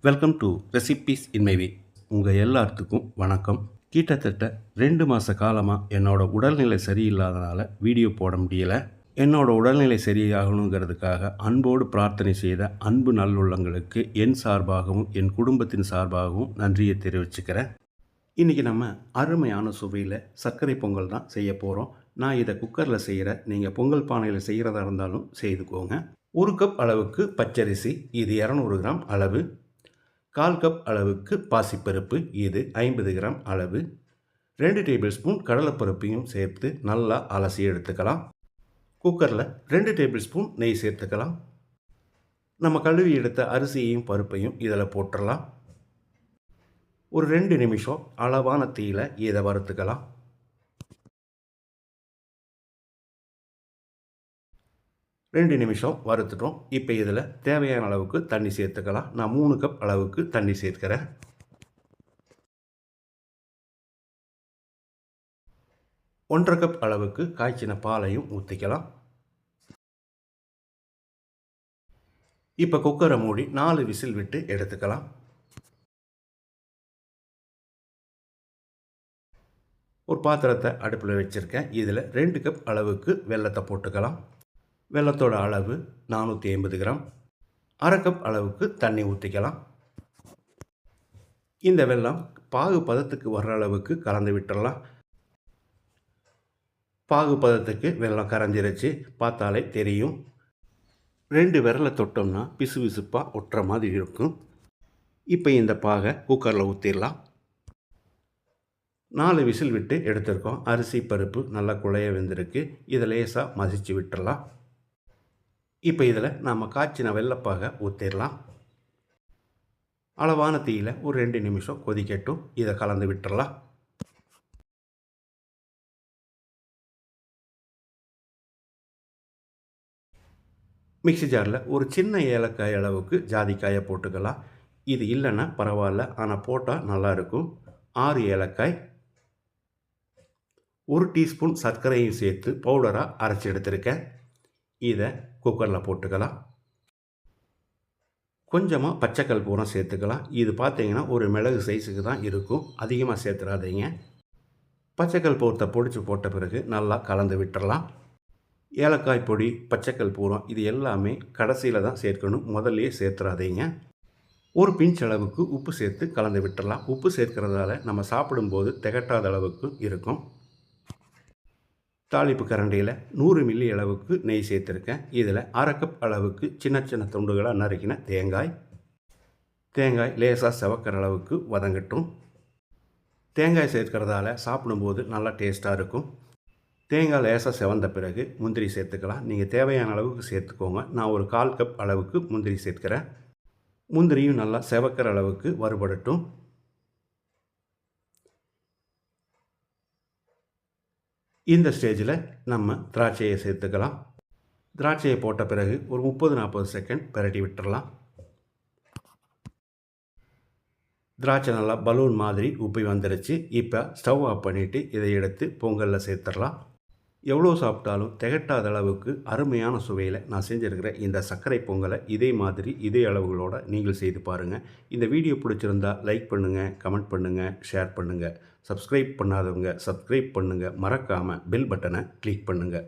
Welcome to recipes in my way. உங்கள் எல்லாத்துக்கும் வணக்கம். கிட்டத்தட்ட 2 மாத காலமாக என்னோட உடல்நிலை சரியில்லாதனால வீடியோ போட முடியலை. என்னோட உடல்நிலை சரியாகணுங்கிறதுக்காக அன்போடு பிரார்த்தனை செய்த அன்பு நல்லுள்ளங்களுக்கு என் சார்பாகவும் என் குடும்பத்தின் சார்பாகவும் நன்றியை தெரிவிச்சுக்கிறேன். இன்றைக்கி நம்ம அருமையான சுவையில் சர்க்கரை பொங்கல் தான் செய்ய போகிறோம். நான் இதை குக்கரில் செய்கிறேன். நீங்கள் பொங்கல் பானையில் செய்கிறதா இருந்தாலும் செய்துக்கோங்க. 1 கப் அளவுக்கு பச்சரிசி, இது 200 கிராம் அளவு. 1/4 கப் அளவுக்கு பாசிப்பருப்பு, இது 50 கிராம் அளவு. 2 டேபிள் ஸ்பூன் கடலைப்பருப்பையும் சேர்த்து நல்லா அலசி எடுத்துக்கலாம். குக்கரில் 2 டேபிள் ஸ்பூன் நெய் சேர்த்துக்கலாம். நம்ம கழுவி எடுத்த அரிசியையும் பருப்பையும் இதில் போட்டுடலாம். ஒரு 2 நிமிஷம் அளவான தீயில் இதை வறுத்துக்கலாம். ரெண்டு நிமிஷம் வறுத்துட்டோம். இப்போ இதில் தேவையான அளவுக்கு தண்ணி சேர்த்துக்கலாம். நான் 3 கப் அளவுக்கு தண்ணி சேர்க்கிறேன். ஒன்றரை கப் அளவுக்கு காய்ச்சின பாலையும் ஊற்றிக்கலாம். இப்போ குக்கரை மூடி 4 விசில் விட்டு எடுத்துக்கலாம். ஒரு பாத்திரத்தை அடுப்பில் வச்சுருக்கேன். இதில் 2 கப் அளவுக்கு வெல்லத்தை போட்டுக்கலாம். வெல்லத்தோட அளவு 450 கிராம். 1/2 கப் அளவுக்கு தண்ணி ஊற்றிக்கலாம். இந்த வெல்லம் பாகு பதத்துக்கு வர்ற அளவுக்கு கலந்து விட்டுடலாம். பாகு பதத்துக்கு வெல்லம் கரைஞ்சிருச்சு, பார்த்தாலே தெரியும். 2 விரலை தொட்டோம்னா பிசு பிசுப்பாக ஒட்டுற மாதிரி இருக்கும். இப்போ இந்த பாகை குக்கரில் ஊற்றிடலாம். 4 விசில் விட்டு எடுத்துருக்கோம். அரிசி பருப்பு நல்லா குழைய வெந்திருக்கு. இதை லேசாக மசிச்சு விட்டுடலாம். இப்போ இதில் நாம் காய்ச்சின வெள்ளைப்பாகை ஊற்றிடலாம். அளவான தீயில் ஒரு 2 நிமிஷம் கொதிக்கட்டும். இதை கலந்து விட்டுடலாம். மிக்ஸி ஜாரில் ஒரு சின்ன ஏலக்காய் அளவுக்கு ஜாதிக்காயை போட்டுக்கலாம். இது இல்லைன்னா பரவாயில்ல, ஆனால் போட்டால் நல்லாயிருக்கும். 6 ஏலக்காய், 1 டீஸ்பூன் சர்க்கரையும் சேர்த்து பவுடராக அரைச்சி எடுத்துருக்கேன். இதை குக்கரில் போட்டுக்கலாம். கொஞ்சமாக பச்சைக்கல் பூரம் சேர்த்துக்கலாம். இது பார்த்தீங்கன்னா ஒரு மிளகு சைஸுக்கு தான் இருக்கும், அதிகமாக சேர்த்துடாதீங்க. பச்சைக்கல் பூரத்தை பொடிச்சு போட்ட பிறகு நல்லா கலந்து விட்டுடலாம். ஏலக்காய் பொடி, பச்சைக்கல் பூரம் இது எல்லாமே கடைசியில் தான் சேர்க்கணும், முதல்லையே சேர்த்துடாதீங்க. ஒரு பிஞ்ச் அளவுக்கு உப்பு சேர்த்து கலந்து விட்டுடலாம். உப்பு சேர்க்கிறதால நம்ம சாப்பிடும்போது திகட்டாத அளவுக்கு இருக்கும். தாளிப்பு கரண்டியில் 100 மில்லி அளவுக்கு நெய் சேர்த்துருக்கேன். இதில் 1/2 கப் அளவுக்கு சின்ன சின்ன துண்டுகளாக நறுக்கின தேங்காய் லேசாக செவக்கிற அளவுக்கு வதங்கட்டும். தேங்காய் சேர்க்கிறதால சாப்பிடும்போது நல்லா டேஸ்ட்டாக இருக்கும். தேங்காய் லேசாக செவந்த பிறகு முந்திரி சேர்த்துக்கலாம். நீங்கள் தேவையான அளவுக்கு சேர்த்துக்கோங்க. நான் ஒரு 1/4 கப் அளவுக்கு முந்திரி சேர்க்கிறேன். முந்திரியும் நல்லா செவக்கிற அளவுக்கு வறுபடட்டும். இந்த ஸ்டேஜில் நம்ம திராட்சையை சேர்த்துக்கலாம். திராட்சையை போட்ட பிறகு ஒரு 30-40 செகண்ட் பிரட்டி விட்டுடலாம். திராட்சை நல்லா பலூன் மாதிரி உப்பி வந்துருச்சு. இப்போ ஸ்டவ் ஆஃப் பண்ணிவிட்டு இதை எடுத்து பொங்கலில் சேர்த்துடலாம். எவ்வளோ சாப்பிட்டாலும் திகட்டாத அளவுக்கு அருமையான சுவையில் நான் செஞ்சுருக்கிற இந்த சர்க்கரை பொங்கலை இதே மாதிரி இதே அளவுகளோடு நீங்கள் செய்து பாருங்கள். இந்த வீடியோ பிடிச்சிருந்தால் லைக் பண்ணுங்கள், கமெண்ட் பண்ணுங்கள், ஷேர் பண்ணுங்கள். சப்ஸ்கிரைப் பண்ணாதவங்க சப்ஸ்கிரைப் பண்ணுங்கள். மறக்காமல் பெல் பட்டனை கிளிக் பண்ணுங்கள்.